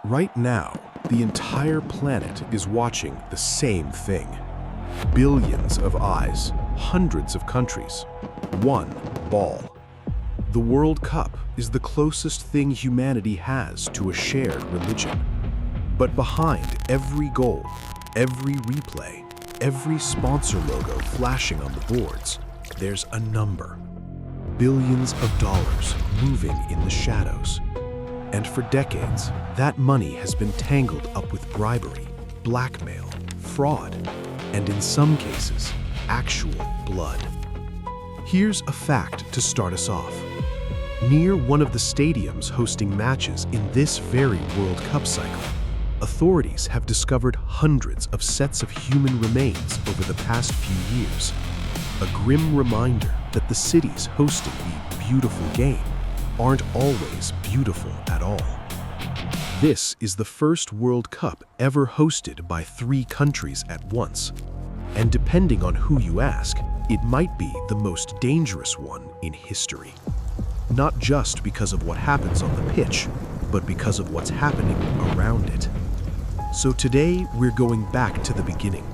Right now, the entire planet is watching the same thing. Billions of eyes, hundreds of countries, one ball. The World Cup is the closest thing humanity has to a shared religion. But behind every goal, every replay, every sponsor logo flashing on the boards, there's a number. Billions of dollars moving in the shadows. And for decades, that money has been tangled up with bribery, blackmail, fraud, and in some cases, actual blood. Here's a fact to start us off. Near one of the stadiums hosting matches in this very World Cup cycle, authorities have discovered hundreds of sets of human remains over the past few years. A grim reminder that the cities hosting the beautiful game aren't always beautiful at all. This is the first World Cup ever hosted by 3 countries at once. And depending on who you ask, it might be the most dangerous one in history. Not just because of what happens on the pitch, but because of what's happening around it. So today, we're going back to the beginning.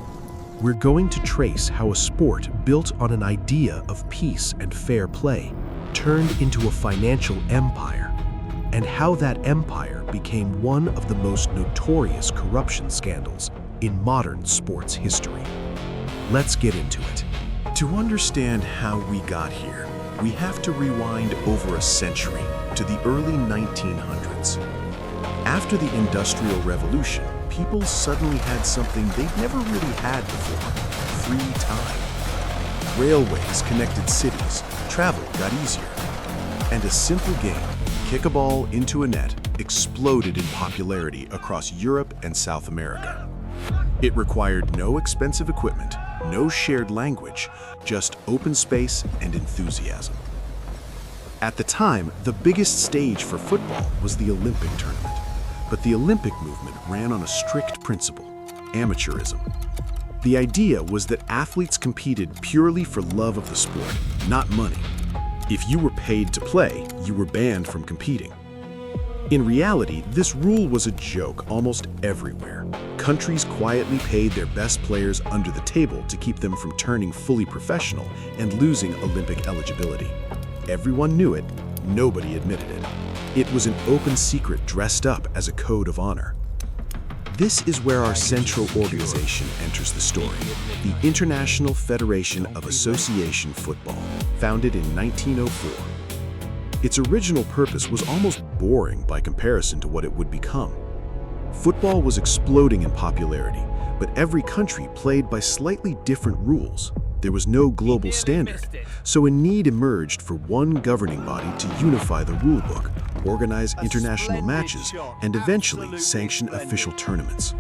We're going to trace how a sport built on an idea of peace and fair play turned into a financial empire, and how that empire became one of the most notorious corruption scandals in modern sports history. Let's get into it. To understand how we got here, we have to rewind over a century to the early 1900s. After the Industrial Revolution, people suddenly had something they'd never really had before: free time. Railways connected cities, travel got easier, and a simple game, kick a ball into a net, exploded in popularity across Europe and South America. It required no expensive equipment, no shared language, just open space and enthusiasm. At the time, the biggest stage for football was the Olympic tournament, but the Olympic movement ran on a strict principle: amateurism. The idea was that athletes competed purely for love of the sport, not money. If you were paid to play, you were banned from competing. In reality, this rule was a joke almost everywhere. Countries quietly paid their best players under the table to keep them from turning fully professional and losing Olympic eligibility. Everyone knew it, nobody admitted it. It was an open secret dressed up as a code of honor. This is where our central organization enters the story, the International Federation of Association Football, founded in 1904. Its original purpose was almost boring by comparison to what it would become. Football was exploding in popularity, but every country played by slightly different rules. There was no global standard, so a need emerged for one governing body to unify the rulebook, organize international matches, and eventually sanction official tournaments.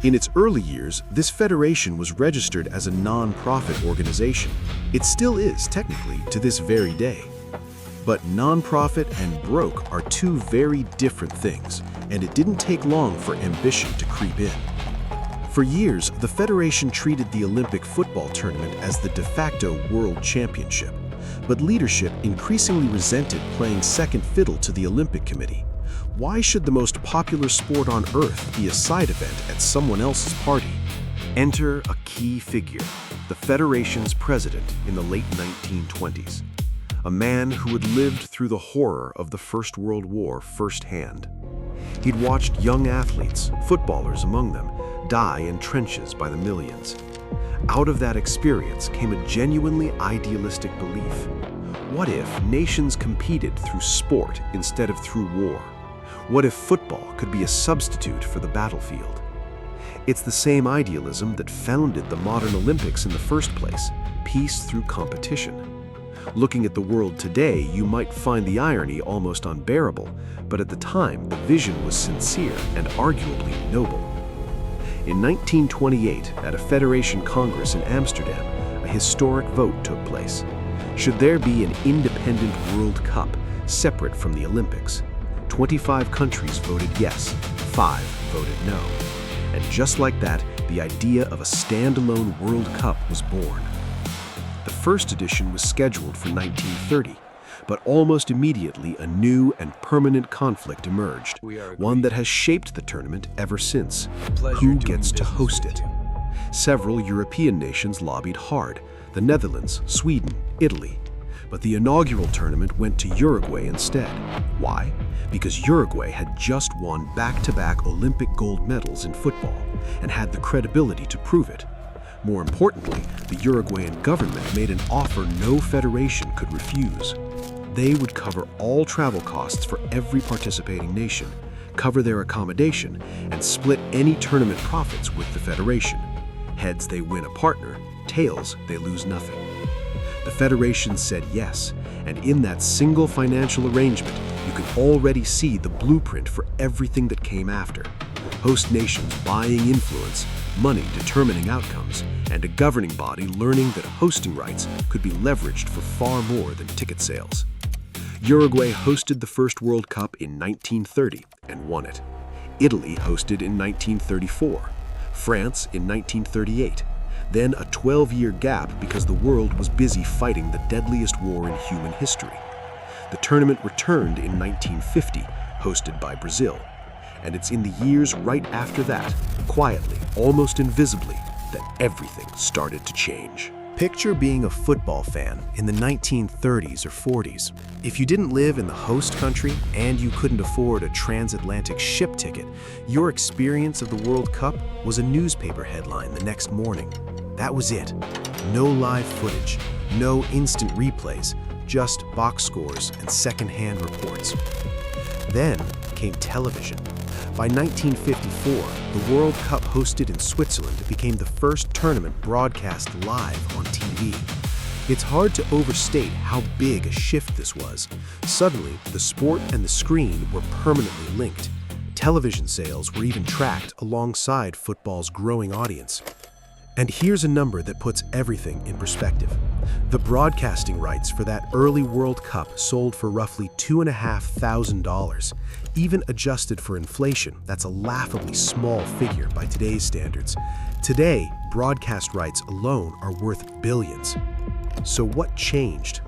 In its early years, this federation was registered as a non-profit organization. It still is, technically, to this very day. But non-profit and broke are 2 very different things, and it didn't take long for ambition to creep in. For years, the Federation treated the Olympic football tournament as the de facto world championship, but leadership increasingly resented playing second fiddle to the Olympic Committee. Why should the most popular sport on earth be a side event at someone else's party? Enter a key figure, the Federation's president in the late 1920s, a man who had lived through the horror of the First World War firsthand. He'd watched young athletes, footballers among them, die in trenches by the millions. Out of that experience came a genuinely idealistic belief. What if nations competed through sport instead of through war? What if football could be a substitute for the battlefield? It's the same idealism that founded the modern Olympics in the first place: peace through competition. Looking at the world today, you might find the irony almost unbearable, but at the time, the vision was sincere and arguably noble. In 1928, at a Federation Congress in Amsterdam, a historic vote took place. Should there be an independent World Cup, separate from the Olympics? 25 countries voted yes, 5 voted no. And just like that, the idea of a standalone World Cup was born. The first edition was scheduled for 1930, But almost immediately, a new and permanent conflict emerged, one that has shaped the tournament ever since. Who gets to host it? Several European nations lobbied hard: the Netherlands, Sweden, Italy. But the inaugural tournament went to Uruguay instead. Why? Because Uruguay had just won back-to-back Olympic gold medals in football and had the credibility to prove it. More importantly, the Uruguayan government made an offer no federation could refuse. They would cover all travel costs for every participating nation, cover their accommodation, and split any tournament profits with the federation. Heads, they win a partner; tails, they lose nothing. The federation said yes, and in that single financial arrangement, you can already see the blueprint for everything that came after. Host nations buying influence, money determining outcomes, and a governing body learning that hosting rights could be leveraged for far more than ticket sales. Uruguay hosted the first World Cup in 1930 and won it. Italy hosted in 1934, France in 1938, then a 12-year gap because the world was busy fighting the deadliest war in human history. The tournament returned in 1950, hosted by Brazil. And it's in the years right after that, quietly, almost invisibly, that everything started to change. Picture being a football fan in the 1930s or 40s. If you didn't live in the host country and you couldn't afford a transatlantic ship ticket, your experience of the World Cup was a newspaper headline the next morning. That was it. No live footage, no instant replays, just box scores and second-hand reports. Then came television. By 1954, the World Cup hosted in Switzerland became the first tournament broadcast live on TV. It's hard to overstate how big a shift this was. Suddenly, the sport and the screen were permanently linked. Television sales were even tracked alongside football's growing audience. And here's a number that puts everything in perspective. The broadcasting rights for that early World Cup sold for roughly $2,500. Even adjusted for inflation, that's a laughably small figure by today's standards. Today, broadcast rights alone are worth billions. So what changed?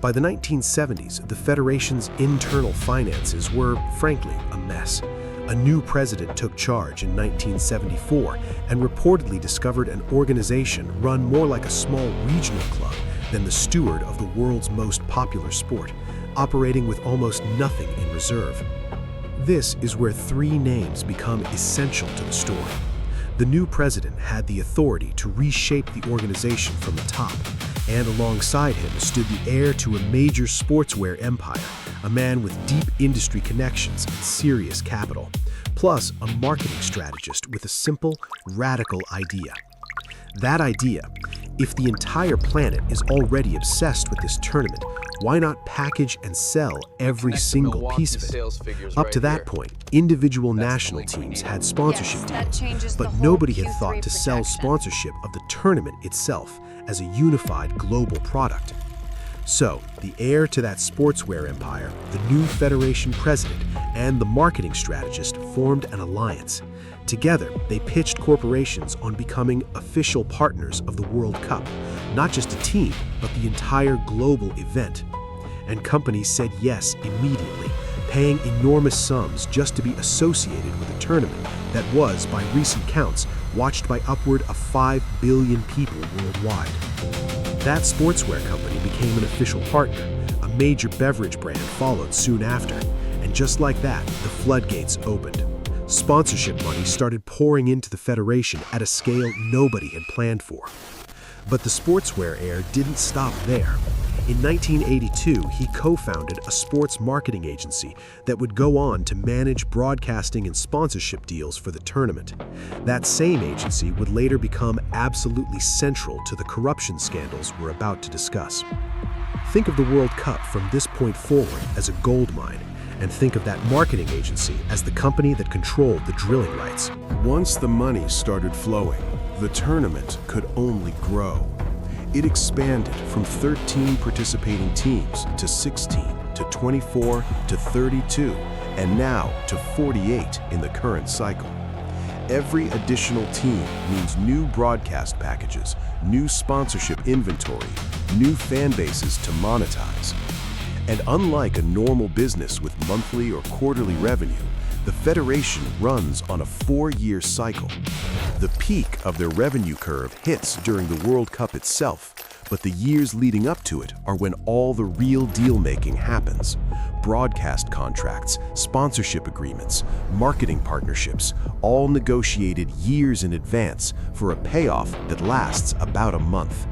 By the 1970s, the Federation's internal finances were, frankly, a mess. A new president took charge in 1974 and reportedly discovered an organization run more like a small regional club than the steward of the world's most popular sport, operating with almost nothing in reserve. This is where three names become essential to the story. The new president had the authority to reshape the organization from the top, and alongside him stood the heir to a major sportswear empire, a man with deep industry connections and serious capital, plus a marketing strategist with a simple, radical idea. That idea: if the entire planet is already obsessed with this tournament, why not package and sell every single piece of it? Up to that point, individual national teams had sponsorship deals, but nobody had thought to sell sponsorship of the tournament itself as a unified global product. So, the heir to that sportswear empire, the new Federation president, and the marketing strategist formed an alliance. Together, they pitched corporations on becoming official partners of the World Cup, not just a team, but the entire global event. And companies said yes immediately, paying enormous sums just to be associated with a tournament that was, by recent counts, watched by upward of 5 billion people worldwide. That sportswear company became an official partner. A major beverage brand followed soon after, and just like that, the floodgates opened. Sponsorship money started pouring into the Federation at a scale nobody had planned for. But the sportswear heir didn't stop there. In 1982, he co-founded a sports marketing agency that would go on to manage broadcasting and sponsorship deals for the tournament. That same agency would later become absolutely central to the corruption scandals we're about to discuss. Think of the World Cup from this point forward as a gold mine, and think of that marketing agency as the company that controlled the drilling rights. Once the money started flowing, the tournament could only grow. It expanded from 13 participating teams to 16 to 24 to 32, and now to 48 in the current cycle. Every additional team means new broadcast packages, new sponsorship inventory, new fan bases to monetize. And unlike a normal business with monthly or quarterly revenue, the Federation runs on a 4-year cycle. The peak of their revenue curve hits during the World Cup itself, but the years leading up to it are when all the real deal-making happens. Broadcast contracts, sponsorship agreements, marketing partnerships, all negotiated years in advance for a payoff that lasts about a month.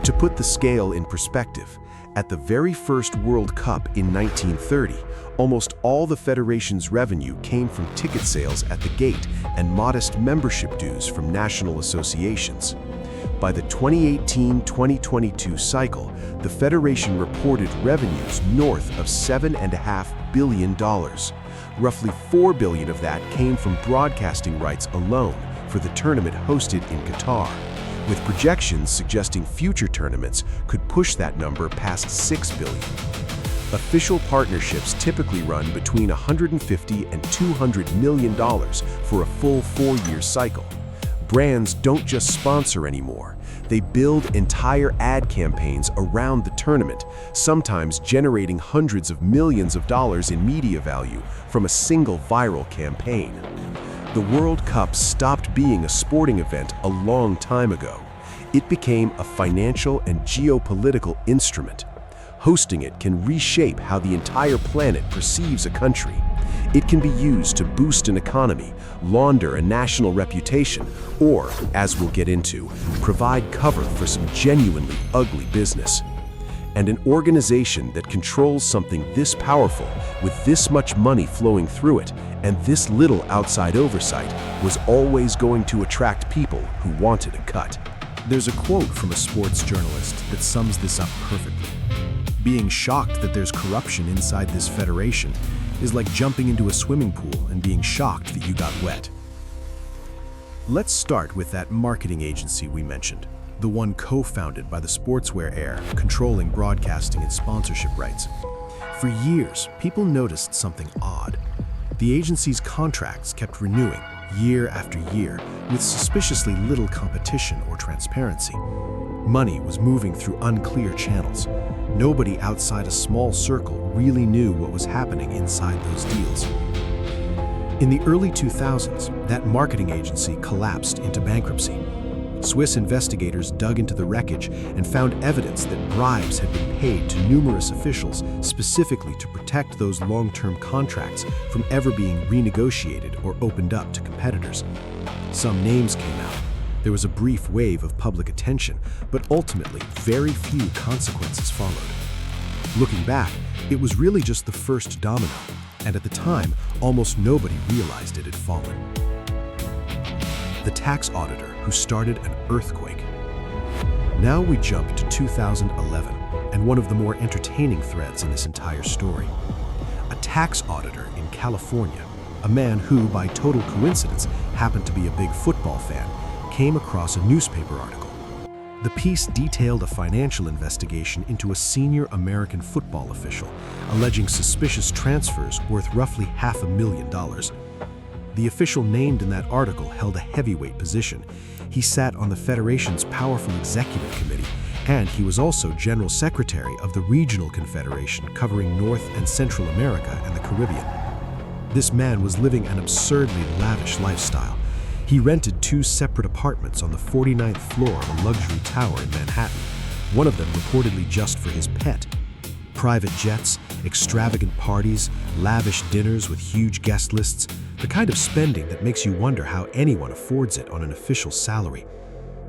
To put the scale in perspective, at the very first World Cup in 1930, almost all the Federation's revenue came from ticket sales at the gate and modest membership dues from national associations. By the 2018-2022 cycle, the Federation reported revenues north of $7.5 billion. Roughly $4 billion of that came from broadcasting rights alone for the tournament hosted in Qatar, with projections suggesting future tournaments could push that number past $6 billion. Official partnerships typically run between $150 and $200 million for a full 4-year cycle. Brands don't just sponsor anymore. They build entire ad campaigns around the tournament, sometimes generating hundreds of millions of dollars in media value from a single viral campaign. The World Cup stopped being a sporting event a long time ago. It became a financial and geopolitical instrument. Hosting it can reshape how the entire planet perceives a country. It can be used to boost an economy, launder a national reputation, or, as we'll get into, provide cover for some genuinely ugly business. And an organization that controls something this powerful, with this much money flowing through it, and this little outside oversight, was always going to attract people who wanted a cut. There's a quote from a sports journalist that sums this up perfectly. Being shocked that there's corruption inside this federation is like jumping into a swimming pool and being shocked that you got wet. Let's start with that marketing agency we mentioned, the one co-founded by the sportswear heir controlling broadcasting and sponsorship rights. For years, people noticed something odd. The agency's contracts kept renewing year after year with suspiciously little competition or transparency. Money was moving through unclear channels. Nobody outside a small circle really knew what was happening inside those deals. In the early 2000s, that marketing agency collapsed into bankruptcy. Swiss investigators dug into the wreckage and found evidence that bribes had been paid to numerous officials specifically to protect those long-term contracts from ever being renegotiated or opened up to competitors. Some names came out. There was a brief wave of public attention, but ultimately, very few consequences followed. Looking back, it was really just the first domino, and at the time, almost nobody realized it had fallen. The tax auditor who started an earthquake. Now we jump to 2011, and one of the more entertaining threads in this entire story. A tax auditor in California, a man who, by total coincidence, happened to be a big football fan, came across a newspaper article. The piece detailed a financial investigation into a senior American football official, alleging suspicious transfers worth roughly $500,000. The official named in that article held a heavyweight position. He sat on the Federation's powerful executive committee, and he was also General Secretary of the Regional Confederation covering North and Central America and the Caribbean. This man was living an absurdly lavish lifestyle. He rented 2 separate apartments on the 49th floor of a luxury tower in Manhattan, one of them reportedly just for his pet. Private jets, extravagant parties, lavish dinners with huge guest lists, the kind of spending that makes you wonder how anyone affords it on an official salary.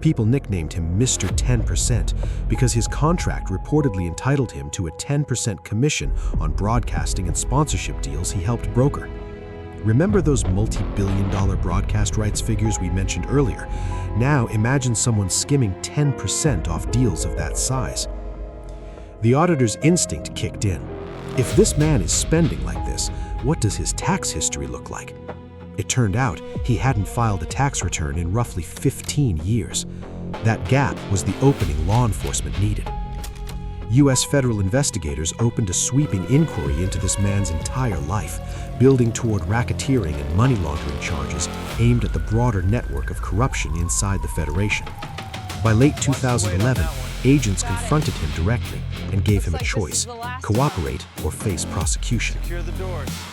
People nicknamed him Mr. 10% because his contract reportedly entitled him to a 10% commission on broadcasting and sponsorship deals he helped broker. Remember those multi-billion-dollar broadcast rights figures we mentioned earlier? Now imagine someone skimming 10% off deals of that size. The auditor's instinct kicked in. If this man is spending like this, what does his tax history look like? It turned out he hadn't filed a tax return in roughly 15 years. That gap was the opening law enforcement needed. U.S. federal investigators opened a sweeping inquiry into this man's entire life, building toward racketeering and money laundering charges aimed at the broader network of corruption inside the Federation. By late 2011, Agents confronted him directly and gave him a choice: cooperate or face prosecution.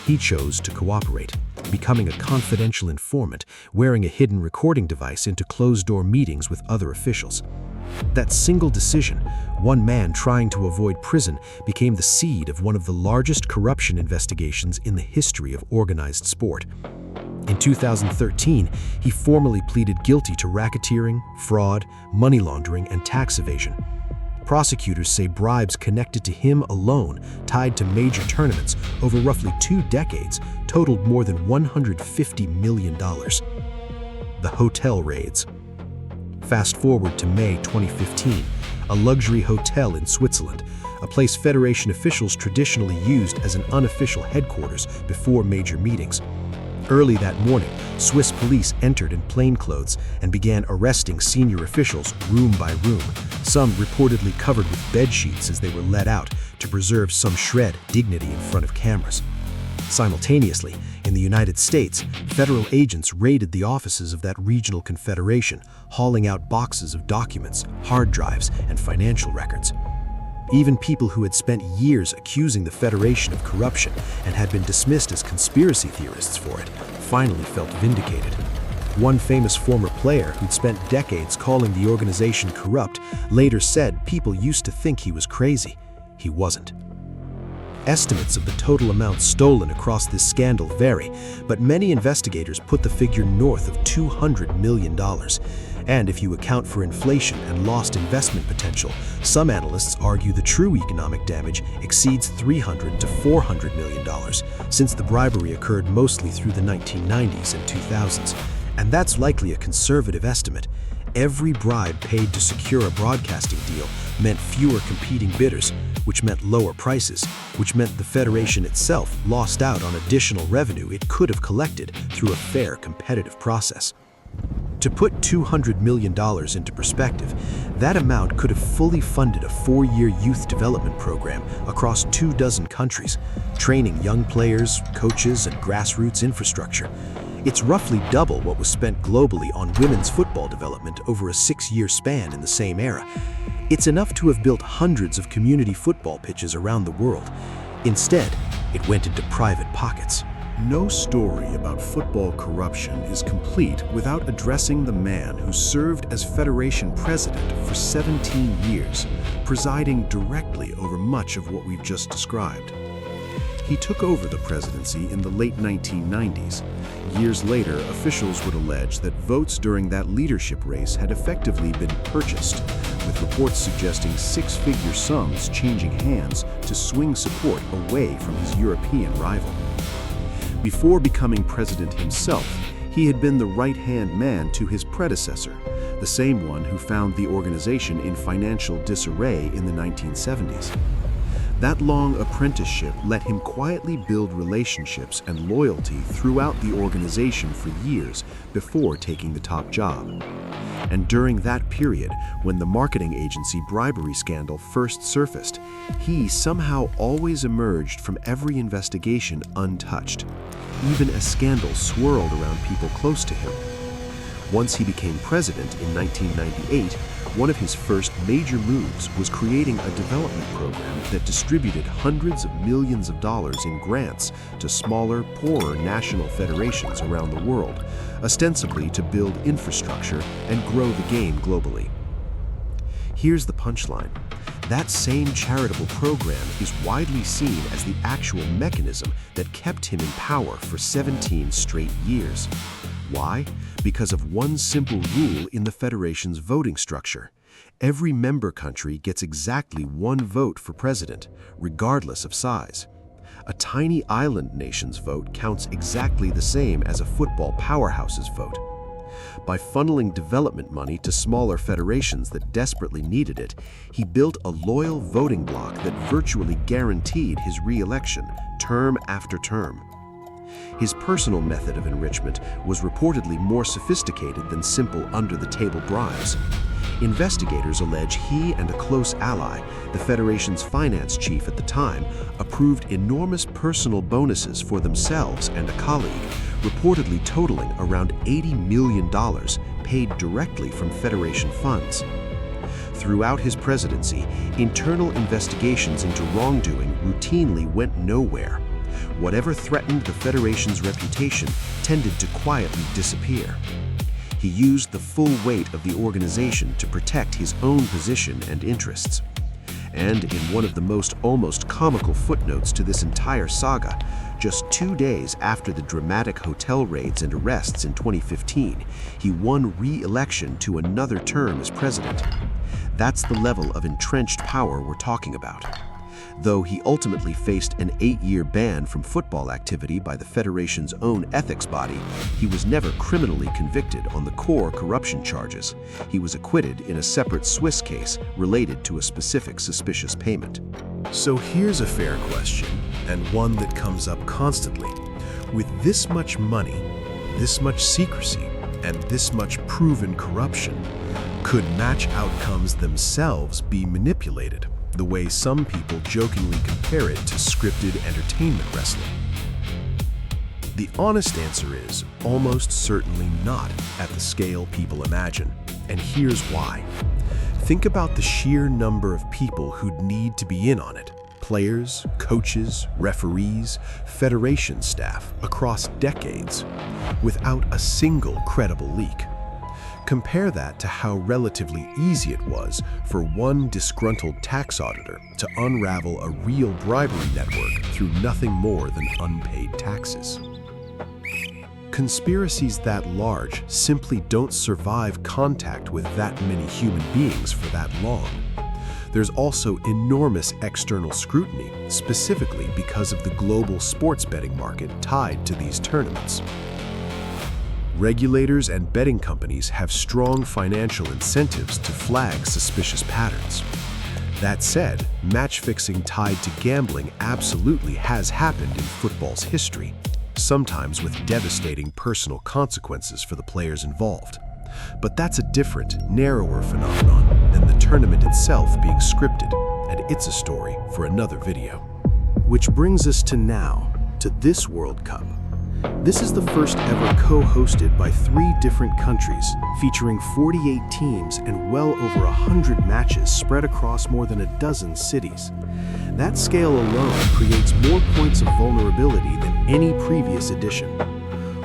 He chose to cooperate, becoming a confidential informant, wearing a hidden recording device into closed-door meetings with other officials. That single decision, one man trying to avoid prison, became the seed of one of the largest corruption investigations in the history of organized sport. In 2013, he formally pleaded guilty to racketeering, fraud, money laundering, and tax evasion. Prosecutors say bribes connected to him alone, tied to major tournaments over roughly 2 decades, totaled more than $150 million. The hotel raids. Fast forward to May 2015, a luxury hotel in Switzerland, a place Federation officials traditionally used as an unofficial headquarters before major meetings. Early that morning, Swiss police entered in plainclothes and began arresting senior officials room by room, some reportedly covered with bed sheets as they were let out to preserve some shred dignity in front of cameras. Simultaneously, in the United States, federal agents raided the offices of that regional confederation, hauling out boxes of documents, hard drives, and financial records. Even people who had spent years accusing the Federation of corruption and had been dismissed as conspiracy theorists for it, finally felt vindicated. One famous former player who'd spent decades calling the organization corrupt later said people used to think he was crazy. He wasn't. Estimates of the total amount stolen across this scandal vary, but many investigators put the figure north of $200 million. And if you account for inflation and lost investment potential, some analysts argue the true economic damage exceeds $300 to $400 million, since the bribery occurred mostly through the 1990s and 2000s. And that's likely a conservative estimate. Every bribe paid to secure a broadcasting deal meant fewer competing bidders, which meant lower prices, which meant the Federation itself lost out on additional revenue it could have collected through a fair, competitive process. To put $200 million into perspective, that amount could have fully funded a 4-year youth development program across 24 countries, training young players, coaches, and grassroots infrastructure. It's roughly double what was spent globally on women's football development over a 6-year span in the same era. It's enough to have built hundreds of community football pitches around the world. Instead, it went into private pockets. No story about football corruption is complete without addressing the man who served as Federation president for 17 years, presiding directly over much of what we've just described. He took over the presidency in the late 1990s. Years later, officials would allege that votes during that leadership race had effectively been purchased, with reports suggesting 6-figure sums changing hands to swing support away from his European rival. Before becoming president himself, he had been the right-hand man to his predecessor, the same one who found the organization in financial disarray in the 1970s. That long apprenticeship let him quietly build relationships and loyalty throughout the organization for years before taking the top job. And during that period, when the marketing agency bribery scandal first surfaced, he somehow always emerged from every investigation untouched. Even as scandal swirled around people close to him. Once he became president in 1998, one of his first major moves was creating a development program that distributed hundreds of millions of dollars in grants to smaller, poorer national federations around the world, ostensibly to build infrastructure and grow the game globally. Here's the punchline. That same charitable program is widely seen as the actual mechanism that kept him in power for 17 straight years. Why? Because of one simple rule in the Federation's voting structure. Every member country gets exactly 1 vote for president, regardless of size. A tiny island nation's vote counts exactly the same as a football powerhouse's vote. By funneling development money to smaller federations that desperately needed it, he built a loyal voting bloc that virtually guaranteed his re-election, term after term. His personal method of enrichment was reportedly more sophisticated than simple under-the-table bribes. Investigators allege he and a close ally, the Federation's finance chief at the time, approved enormous personal bonuses for themselves and a colleague, reportedly totaling around $80 million paid directly from Federation funds. Throughout his presidency, internal investigations into wrongdoing routinely went nowhere. Whatever threatened the Federation's reputation tended to quietly disappear. He used the full weight of the organization to protect his own position and interests. And in one of the most almost comical footnotes to this entire saga, just 2 days after the dramatic hotel raids and arrests in 2015, he won re-election to another term as president. That's the level of entrenched power we're talking about. Though he ultimately faced an 8-year ban from football activity by the Federation's own ethics body, he was never criminally convicted on the core corruption charges. He was acquitted in a separate Swiss case related to a specific suspicious payment. So here's a fair question, and one that comes up constantly. With this much money, this much secrecy, and this much proven corruption, could match outcomes themselves be manipulated, the way some people jokingly compare it to scripted entertainment wrestling? The honest answer is almost certainly not at the scale people imagine, and here's why. Think about the sheer number of people who'd need to be in on it. Players, coaches, referees, federation staff across decades, without a single credible leak. Compare that to how relatively easy it was for one disgruntled tax auditor to unravel a real bribery network through nothing more than unpaid taxes. Conspiracies that large simply don't survive contact with that many human beings for that long. There's also enormous external scrutiny, specifically because of the global sports betting market tied to these tournaments. Regulators and betting companies have strong financial incentives to flag suspicious patterns. That said, match fixing tied to gambling absolutely has happened in football's history, sometimes with devastating personal consequences for the players involved. But that's a different, narrower phenomenon than the tournament itself being scripted, and it's a story for another video. Which brings us to now, to this World Cup. This is the first ever co-hosted by 3 different countries, featuring 48 teams and well over 100 matches spread across more than a dozen cities. That scale alone creates more points of vulnerability than any previous edition.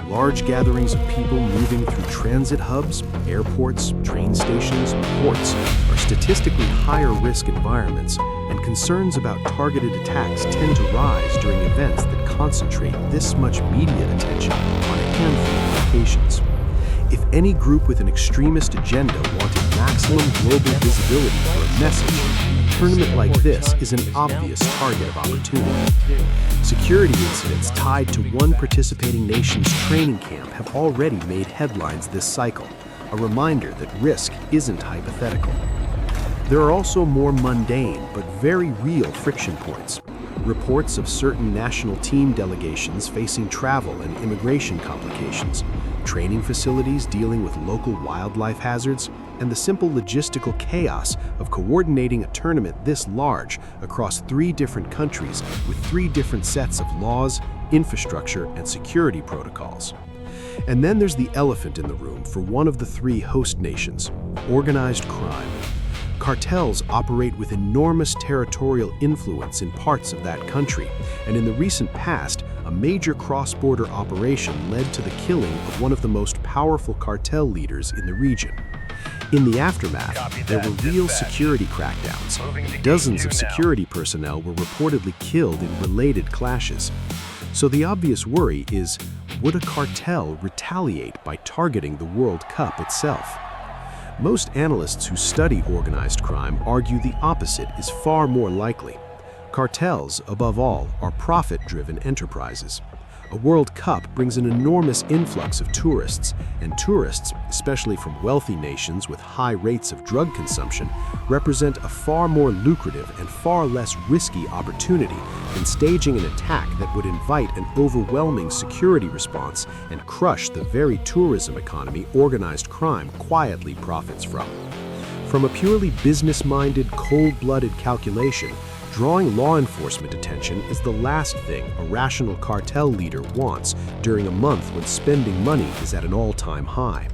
Large gatherings of people moving through transit hubs, airports, train stations, ports are statistically higher risk environments, and concerns about targeted attacks tend to rise during events that concentrate this much media attention on a handful of locations. If any group with an extremist agenda wanted maximum global visibility for a message, a tournament like this is an obvious target of opportunity. Security incidents tied to one participating nation's training camp have already made headlines this cycle, a reminder that risk isn't hypothetical. There are also more mundane but very real friction points. Reports of certain national team delegations facing travel and immigration complications, training facilities dealing with local wildlife hazards, and the simple logistical chaos of coordinating a tournament this large across 3 different countries with 3 different sets of laws, infrastructure, and security protocols. And then there's the elephant in the room for one of the 3 host nations: organized crime. Cartels operate with enormous territorial influence in parts of that country, and in the recent past, a major cross-border operation led to the killing of one of the most powerful cartel leaders in the region. In the aftermath, there were real security crackdowns. Dozens of security personnel were reportedly killed in related clashes. So the obvious worry is, would a cartel retaliate by targeting the World Cup itself? Most analysts who study organized crime argue the opposite is far more likely. Cartels, above all, are profit-driven enterprises. A World Cup brings an enormous influx of tourists, and tourists, especially from wealthy nations with high rates of drug consumption, represent a far more lucrative and far less risky opportunity than staging an attack that would invite an overwhelming security response and crush the very tourism economy organized crime quietly profits from. From a purely business-minded, cold-blooded calculation, drawing law enforcement attention is the last thing a rational cartel leader wants during a month when spending money is at an all-time high.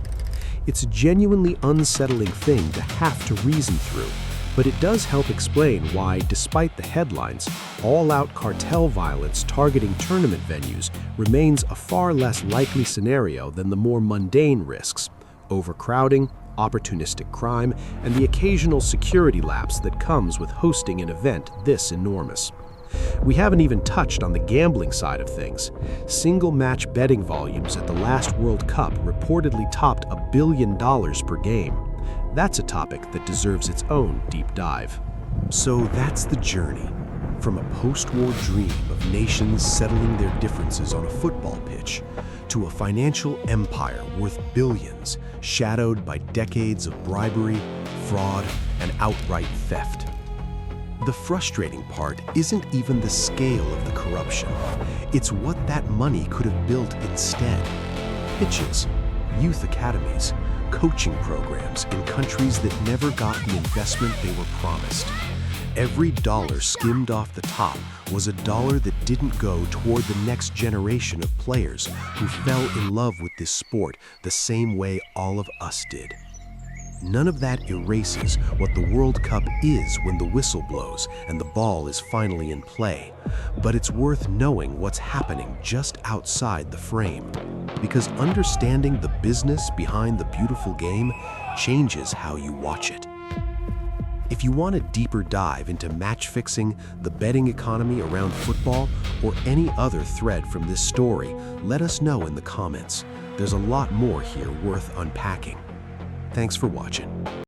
It's a genuinely unsettling thing to have to reason through, but it does help explain why, despite the headlines, all-out cartel violence targeting tournament venues remains a far less likely scenario than the more mundane risks: overcrowding, opportunistic crime, and the occasional security lapse that comes with hosting an event this enormous. We haven't even touched on the gambling side of things. Single-match betting volumes at the last World Cup reportedly topped $1 billion per game. That's a topic that deserves its own deep dive. So that's the journey. From a post-war dream of nations settling their differences on a football pitch to a financial empire worth billions, shadowed by decades of bribery, fraud, and outright theft. The frustrating part isn't even the scale of the corruption. It's what that money could have built instead. Pitches, youth academies, coaching programs in countries that never got the investment they were promised. Every dollar skimmed off the top was a dollar that didn't go toward the next generation of players who fell in love with this sport the same way all of us did. None of that erases what the World Cup is when the whistle blows and the ball is finally in play. But it's worth knowing what's happening just outside the frame, because understanding the business behind the beautiful game changes how you watch it. If you want a deeper dive into match fixing, the betting economy around football, or any other thread from this story, let us know in the comments. There's a lot more here worth unpacking. Thanks for watching.